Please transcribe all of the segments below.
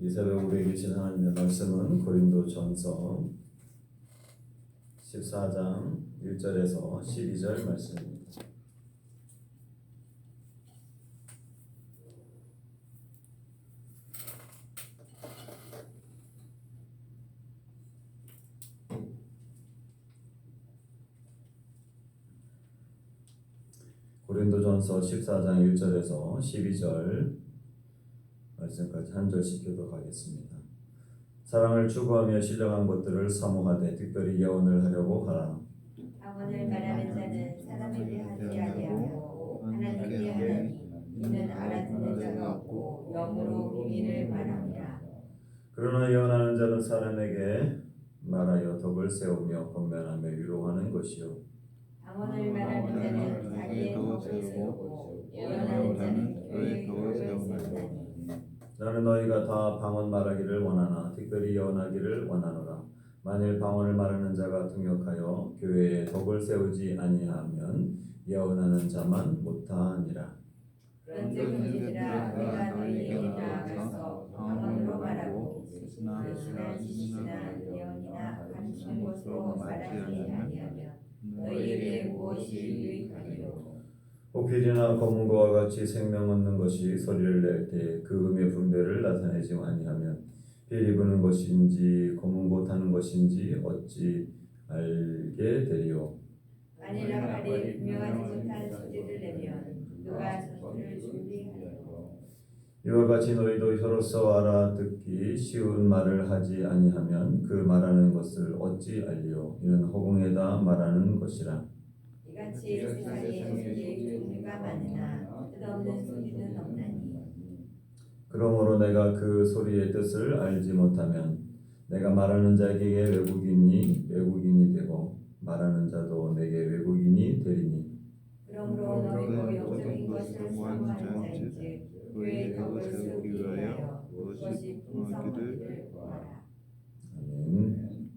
이 새벽 우리에게 주신 하나님의 말씀은 고린도전서 14장 1절에서 12절 말씀입니다. 고린도전서 14장 1절에서 12절 말씀까지 한 절씩 교독하겠습니다. 사랑을 추구하며 신령한 것들을 사모하되 특별히 예언을 하려고 하라. 방언을 말하는 자는 사람에게 하지 아니하고 하나님께 하나니 이는 알아듣는 자가 없고 영으로 비밀을 말합니다. 그러나 예언하는 자는 사람에게 말하여 덕을 세우며 권면하며 위로하는 것이요. 방언을 말하는 자는 자기의 덕을 세우고 예언하는 자는 교회의 덕을 세우나니 나는 너희가 다 방언 말하기를 원하나 특별히 예언하기를 원하노라. 만일 방언을 말하는 자가 통역하여 교회에 덕을 세우지 아니하면 예언하는 자만 못하니라. 그런즉 형제들아 내가 너희에게 나아가서 방언으로 말하고 계시나 지시나 예언이나 가르치는 것으로 말하지 아니하면 너희에게 무엇이 유익하리요. 호필이나 검은고와 같이 생명 얻는 것이 소리를 낼 때 그 음의 분별을 나타내지 아니하면 필이 부는 것인지 검은고 타는 것인지 어찌 알게 되리요. 만일라 말이 분명하지 못한 소리를 내면 누가 전투를 준비하리요. 이와 같이 너희도 혀로서 알아듣기 쉬운 말을 하지 아니하면 그 말하는 것을 어찌 알리요. 이는 허공에다 말하는 것이라. 이같이 세상에 소리의 종류가 많으나 뜻없는 소리는 없나니 그러므로 내가 그 소리의 뜻을 알지 못하면 내가 말하는 자에게 외국인이 되고 말하는 자도 내게 외국인이 되리니. 그러므로 너희도 영적인 것을 사모하는 자인즉 교회의 덕을 세우기 위하여 그것이 풍성하기를 구하라. 아멘.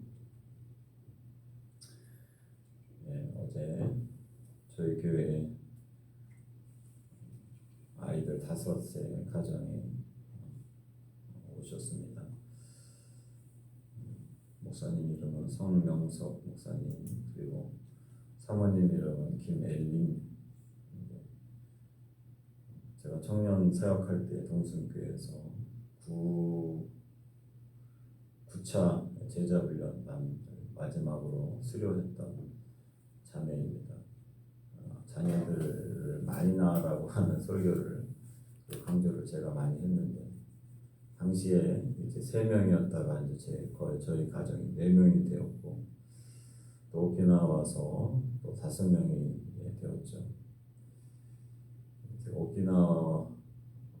어제 저희 교회에 아이들 5세 가정에 오셨습니다. 목사님 이름은 성명석 목사님, 그리고 사모님 이름은 김엘린. 제가 청년 사역할 때 동순교회에서 9차 제자훈련 마지막으로 수료했던 자매입니다. 자녀들을 많이 낳으라고 하는 설교를 강조를 제가 많이 했는데 당시에 이제 3명이었다가 이제 저희 가정이 4명이 되었고 또 오키나와 와서 또 5명이 되었죠. 오키나와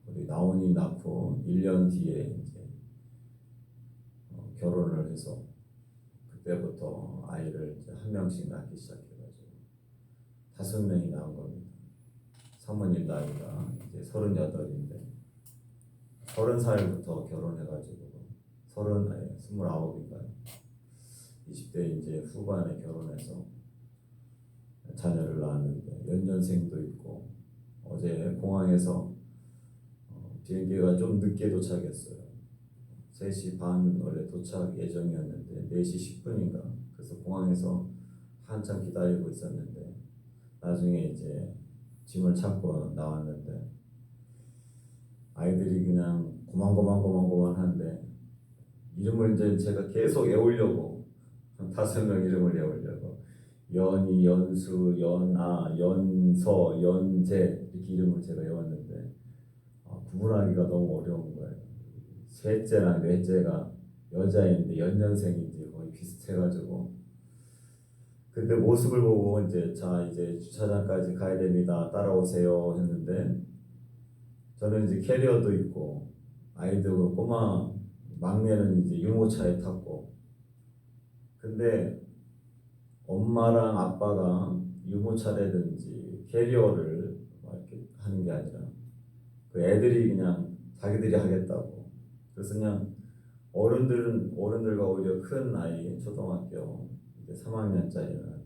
우리 나온이 낳고 1년 뒤에 이제 결혼을 해서 그때부터 아이를 이제 한 명씩 낳기 시작해가지고 5명이 낳은 겁니다. 사모님 나이가 이제 38인데 30살부터 결혼해가지고 29인가요? 20대 이제 후반에 결혼해서 자녀를 낳았는데 연년생도 있고 어제 공항에서 비행기가 좀 늦게 도착했어요. 3시 반 원래 도착 예정이었는데 4시 10분인가 그래서 공항에서 한참 기다리고 있었는데 나중에 이제 짐을 찾고 나왔는데 아이들이 그냥 고만고만한데 이름을 이제 제가 계속 외우려고 5명 이름을 외우려고 연이, 연수, 연아, 연서, 연재 이렇게 이름을 제가 외웠는데 구분하기가 너무 어려운 거예요. 셋째랑 넷째가 여자인데 연년생인지 거의 비슷해가지고 그때 모습을 보고 이제 주차장까지 가야 됩니다. 따라오세요 했는데 저는 이제 캐리어도 있고 아이도 꼬마 막내는 이제 유모차에 탔고 근데 엄마랑 아빠가 유모차라든지 캐리어를 이렇게 하는 게 아니라 그 애들이 그냥 자기들이 하겠다고 그래서 그냥 어른들과 오히려 큰 아이 초등학교 이제 3학년짜리는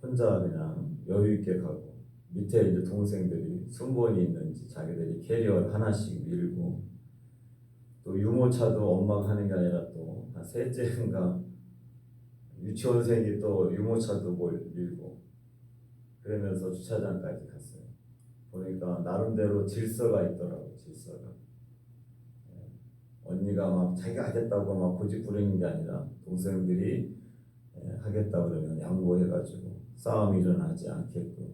혼자 그냥 여유 있게 가고 밑에 이제 동생들이 순번이 있는지 자기들이 캐리어를 하나씩 밀고 또 유모차도 엄마가 하는 게 아니라 또 한 셋째인가 유치원생이 또 유모차도 밀고 그러면서 주차장까지 갔어요. 보니까 나름대로 질서가 있더라고. 질서가. 언니가 막 자기가 하겠다고 막 고집 부리는 게 아니라 동생들이 하겠다 그러면 양보해가지고 싸움이 일어나지 않게끔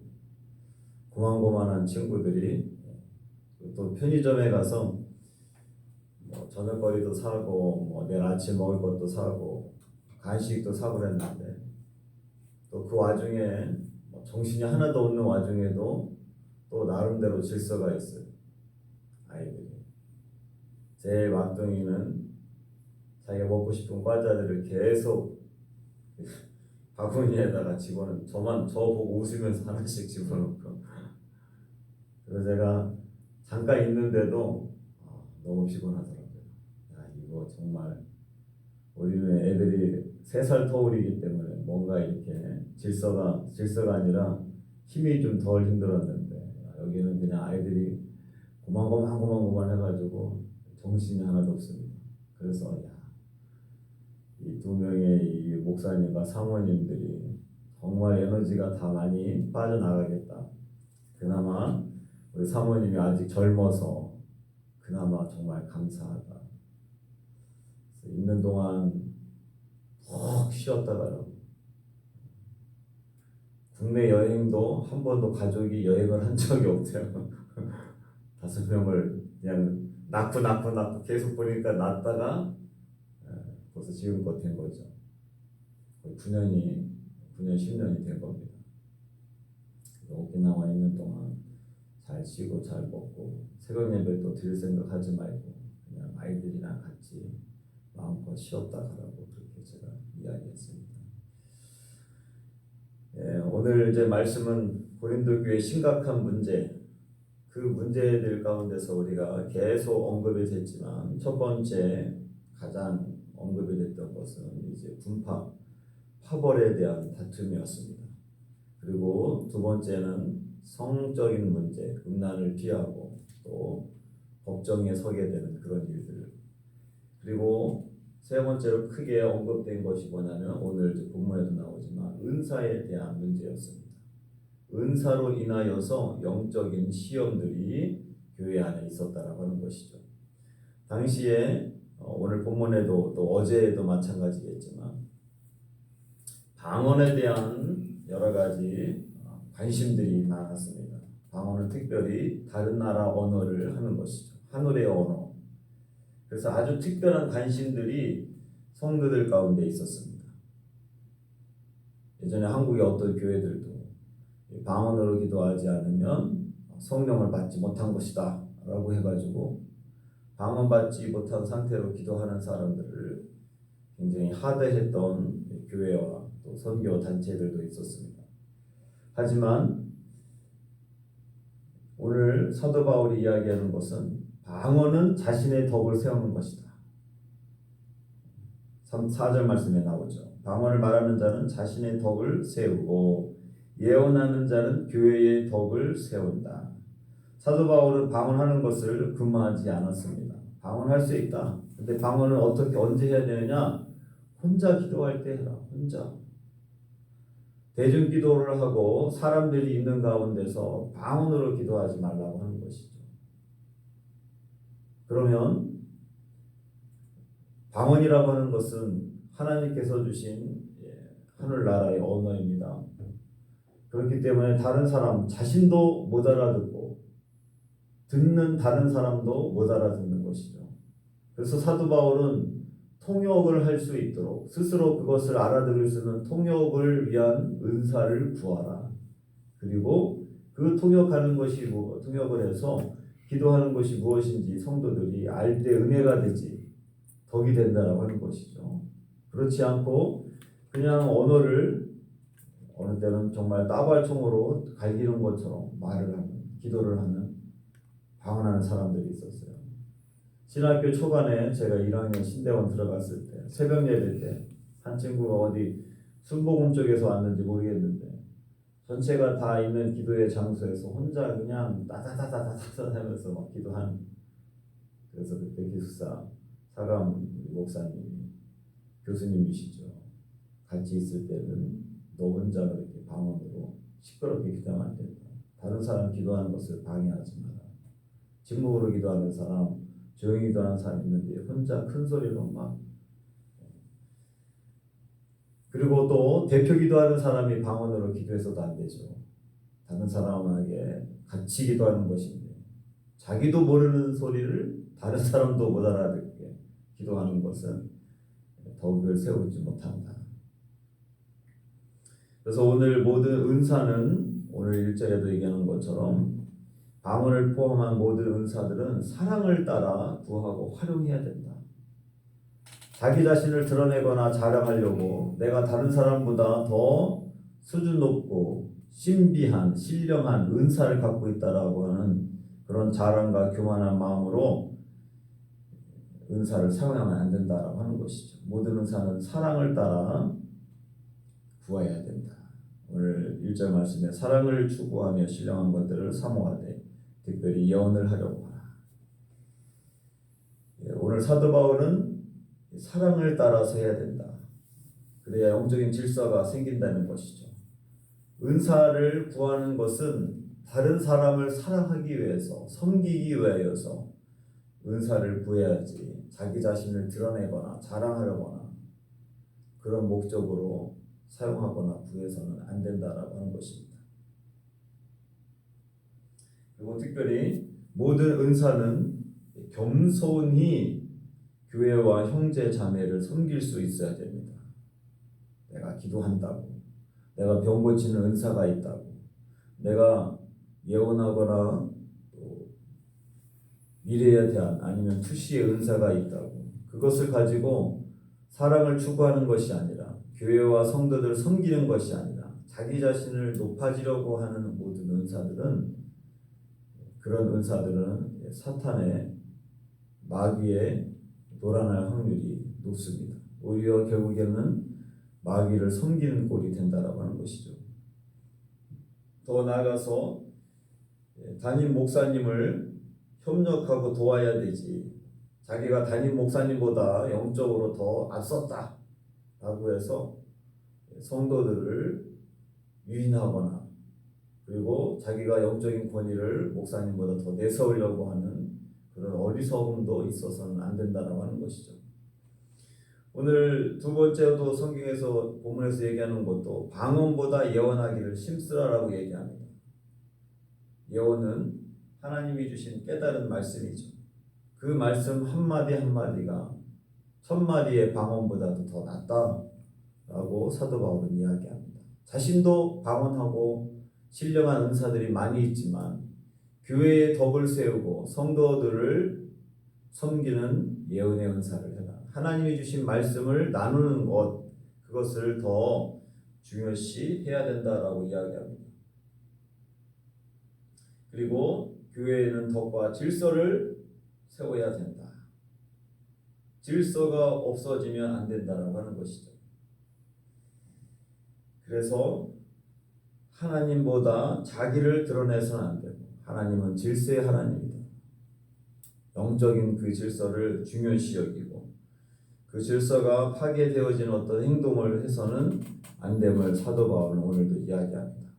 고만고만한 친구들이 또 편의점에 가서 뭐 저녁거리도 사고 뭐 내일 아침 먹을 것도 사고 간식도 사고 그랬는데 또 그 와중에 뭐 정신이 하나도 없는 와중에도 또 나름대로 질서가 있어요. 아이들이 제일 막둥이는 자기가 먹고 싶은 과자들을 계속 바구니에다가 집어넣는 저 보고 웃으면서 하나씩 집어넣고 그래서 제가 잠깐 있는데도 너무 피곤하더라고요. 야, 이거 정말 우리는 애들이 3살 터울이기 때문에 뭔가 이렇게 질서가 아니라 힘이 좀 덜 힘들었는데 여기는 그냥 아이들이 고만고만 해가지고 정신이 하나도 없습니다. 그래서 이 2명의 이 목사님과 사모님들이 정말 에너지가 다 많이 빠져나가겠다. 그나마 우리 사모님이 아직 젊어서 그나마 정말 감사하다. 있는 동안 푹 쉬었다가 국내 여행도 한 번도 가족이 여행을 한 적이 없대요. 5명을 그냥 낳고 계속 보니까 낳다가 벌써 지금껏 된 거죠. 거의 9년 10년이 된 겁니다. 오키나와 있는 동안 잘 쉬고 잘 먹고 새벽 예배 또 드릴 생각하지 말고 그냥 아이들이랑 같이 마음껏 쉬었다 가라고 그렇게 제가 이야기했습니다. 오늘 이제 말씀은 고린도 교회의 심각한 문제, 그 문제들 가운데서 우리가 계속 언급이 됐지만 첫 번째 가장 언급이 됐던 것은 이제 분파, 파벌에 대한 다툼이었습니다. 그리고 두 번째는 성적인 문제, 음란을 피하고 또 법정에 서게 되는 그런 일들. 그리고 세 번째로 크게 언급된 것이 뭐냐면 오늘 본문에도 나오지만 은사에 대한 문제였습니다. 은사로 인하여서 영적인 시험들이 교회 안에 있었다라고 하는 것이죠. 당시에 오늘 본문에도 또 어제도 마찬가지겠지만 방언에 대한 여러 가지 관심들이 많았습니다. 방언은 특별히 다른 나라 언어를 하는 것이죠. 하늘의 언어. 그래서 아주 특별한 관심들이 성도들 가운데 있었습니다. 예전에 한국의 어떤 교회들도 방언으로 기도하지 않으면 성령을 받지 못한 것이다 라고 해가지고 방언 받지 못한 상태로 기도하는 사람들을 굉장히 하대했던 교회와 또 선교 단체들도 있었습니다. 하지만 오늘 사도 바울이 이야기하는 것은 방언은 자신의 덕을 세우는 것이다. 4절 말씀에 나오죠. 방언을 말하는 자는 자신의 덕을 세우고 예언하는 자는 교회의 덕을 세운다. 사도 바울은 방언하는 것을 금하지 않았습니다. 방언할 수 있다. 근데 방언을 어떻게 언제 해야 되느냐? 혼자 기도할 때 해라. 혼자. 대중 기도를 하고 사람들이 있는 가운데서 방언으로 기도하지 말라고 하는 것이죠. 그러면 방언이라고 하는 것은 하나님께서 주신 하늘나라의 언어입니다. 그렇기 때문에 다른 사람 자신도 못 알아듣고 듣는 다른 사람도 못 알아듣는 것이죠. 그래서 사도 바울은 통역을 할 수 있도록 스스로 그것을 알아들을 수 있는 통역을 위한 은사를 구하라. 그리고 그 통역하는 것이 통역을 해서 기도하는 것이 무엇인지 성도들이 알 때 은혜가 되지 덕이 된다라고 하는 것이죠. 그렇지 않고 그냥 언어를 어느 때는 정말 따발총으로 갈기는 것처럼 말을 하는, 기도를 하는, 방언하는 사람들이 있었어요. 신학교 초반에 제가 1학년 신대원 들어갔을 때 새벽 예배 때 한 친구가 어디 순복음 쪽에서 왔는지 모르겠는데 전체가 다 있는 기도의 장소에서 혼자 그냥 따다다다다다 하면서 막 기도하는. 그래서 그때 기숙사 사감 목사님이 교수님이시죠. 같이 있을 때는 너 혼자 그렇게 방언으로 시끄럽게 기도하면 안 된다. 다른 사람 기도하는 것을 방해하지 마라. 침묵으로 기도하는 사람, 조용히 기도하는 사람 있는데 혼자 큰 소리로 막. 그리고 또 대표 기도하는 사람이 방언으로 기도해서도 안 되죠. 다른 사람에게 같이 기도하는 것인데 자기도 모르는 소리를 다른 사람도 못 알아듣게 기도하는 것은 덕을 세우지 못한다. 그래서 오늘 모든 은사는 오늘 1절에도 얘기하는 것처럼 방언을 포함한 모든 은사들은 사랑을 따라 구하고 활용해야 된다. 자기 자신을 드러내거나 자랑하려고 내가 다른 사람보다 더 수준 높고 신비한 신령한 은사를 갖고 있다라고 하는 그런 자랑과 교만한 마음으로 은사를 사용하면 안 된다라고 하는 것이죠. 모든 은사는 사랑을 따라 구해야 된다. 오늘 1절 말씀에 사랑을 추구하며 신령한 것들을 사모하되 특별히 예언을 하려고 하라. 오늘 사도 바울은 사랑을 따라서 해야 된다. 그래야 영적인 질서가 생긴다는 것이죠. 은사를 구하는 것은 다른 사람을 사랑하기 위해서, 섬기기 위하여서 은사를 구해야지 자기 자신을 드러내거나 자랑하려거나 그런 목적으로 사용하거나 구해서는 안 된다라고 하는 것입니다. 그리고 특별히 모든 은사는 겸손히 교회와 형제 자매를 섬길 수 있어야 됩니다. 내가 기도한다고, 내가 병 고치는 은사가 있다고, 내가 예언하거나 또 미래에 대한 아니면 투시의 은사가 있다고 그것을 가지고 사랑을 추구하는 것이 아니라 교회와 성도들을 섬기는 것이 아니라 자기 자신을 높아지려고 하는 모든 은사들은 그런 은사들은 사탄의 마귀에 놀아날 확률이 높습니다. 오히려 결국에는 마귀를 섬기는 꼴이 된다라고 하는 것이죠. 더 나아가서 담임 목사님을 협력하고 도와야 되지 자기가 담임 목사님보다 영적으로 더 앞섰다 라고 해서 성도들을 유인하거나 그리고 자기가 영적인 권위를 목사님보다 더 내세우려고 하는 그런 어리석음도 있어서는 안 된다라고 하는 것이죠. 오늘 두 번째도 성경에서 본문에서 얘기하는 것도 방언보다 예언하기를 힘쓰라라고 얘기합니다. 예언은 하나님이 주신 깨달은 말씀이죠. 그 말씀 한마디 한마디가 천마디의 방언보다도 더 낫다라고 사도 바울은 이야기합니다. 자신도 방언하고 신령한 은사들이 많이 있지만 교회의 덕을 세우고 성도들을 섬기는 예언의 은사를 해라. 하나님이 주신 말씀을 나누는 것 그것을 더 중요시 해야 된다라고 이야기합니다. 그리고 교회에는 덕과 질서를 세워야 된다. 질서가 없어지면 안 된다라고 하는 것이죠. 그래서 하나님보다 자기를 드러내서는 안 되고 하나님은 질서의 하나님이다. 영적인 그 질서를 중요시 여기고 그 질서가 파괴되어지는 어떤 행동을 해서는 안 됨을 사도 바울은 오늘도 이야기합니다.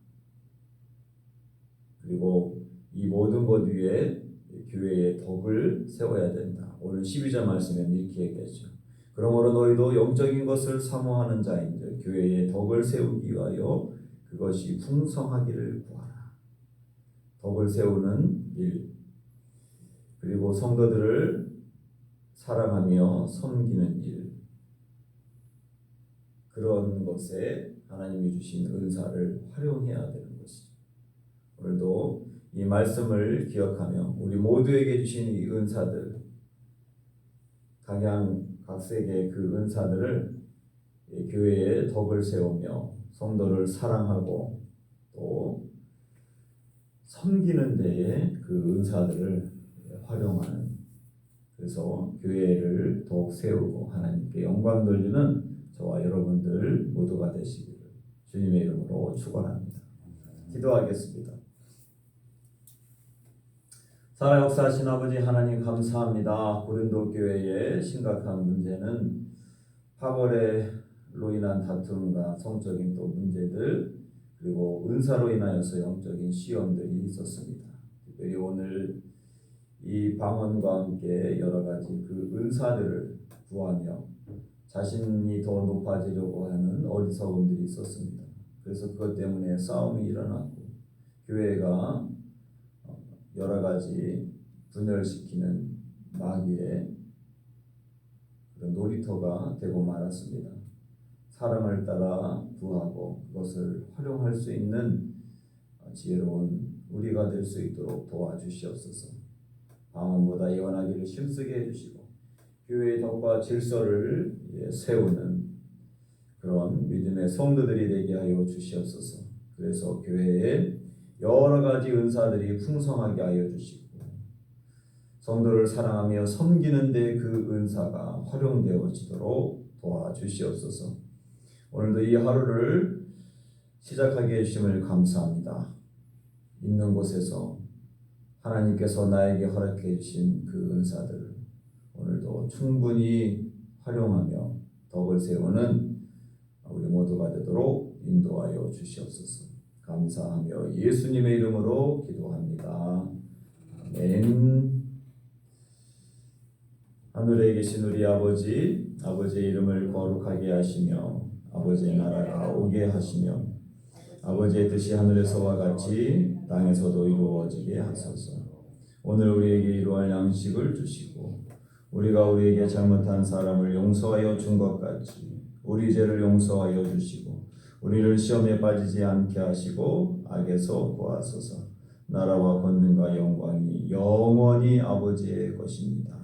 그리고 이 모든 것 위에 교회의 덕을 세워야 된다. 오늘 12절 말씀에 이렇게 얘기하죠. 그러므로 너희도 영적인 것을 사모하는 자인들 교회의 덕을 세우기 위하여 그것이 풍성하기를 구하라. 덕을 세우는 일 그리고 성도들을 사랑하며 섬기는 일 그런 것에 하나님이 주신 은사를 활용해야 되는 것이죠. 오늘도 이 말씀을 기억하며 우리 모두에게 주신 이 은사들 각양각색의 그 은사들을 교회의 덕을 세우며 성도를 사랑하고 또 섬기는 데에 그 은사들을 활용하는 그래서 교회를 더욱 세우고 하나님께 영광 돌리는 저와 여러분들 모두가 되시기를 주님의 이름으로 축원합니다. 기도하겠습니다. 살아 역사하신 아버지 하나님 감사합니다. 고린도 교회의 심각한 문제는 파벌로 인한 다툼과 성적인 또 문제들 그리고 은사로 인하여서 영적인 시험들이 있었습니다. 특별히 오늘 이 방언과 함께 여러 가지 그 은사들을 구하며 자신이 더 높아지려고 하는 어리석음들이 있었습니다. 그래서 그것 때문에 싸움이 일어났고 교회가 여러 가지 분열시키는 마귀의 그런 놀이터가 되고 말았습니다. 사랑을 따라 구하고 그것을 활용할 수 있는 지혜로운 우리가 될 수 있도록 도와주시옵소서. 방언보다 예언하기를 힘쓰게 해주시고 교회의 덕과 질서를 세우는 그런 믿음의 성도들이 되게 하여 주시옵소서. 그래서 교회에 여러 가지 은사들이 풍성하게 하여 주시고 성도를 사랑하며 섬기는 데 그 은사가 활용되어지도록 도와주시옵소서. 오늘도 이 하루를 시작하게 해주심을 감사합니다. 있는 곳에서 하나님께서 나에게 허락해 주신 그 은사들을 오늘도 충분히 활용하며 덕을 세우는 우리 모두가 되도록 인도하여 주시옵소서. 감사하며 예수님의 이름으로 기도합니다. 아멘. 하늘에 계신 우리 아버지, 아버지의 이름을 거룩하게 하시며 아버지의 나라가 오게 하시며 아버지의 뜻이 하늘에서와 같이 땅에서도 이루어지게 하소서. 오늘 우리에게 이루할 양식을 주시고 우리가 우리에게 잘못한 사람을 용서하여 준 것 같이 우리 죄를 용서하여 주시고 우리를 시험에 빠지지 않게 하시고 악에서 구하소서. 나라와 권능과 영광이 영원히 아버지의 것입니다.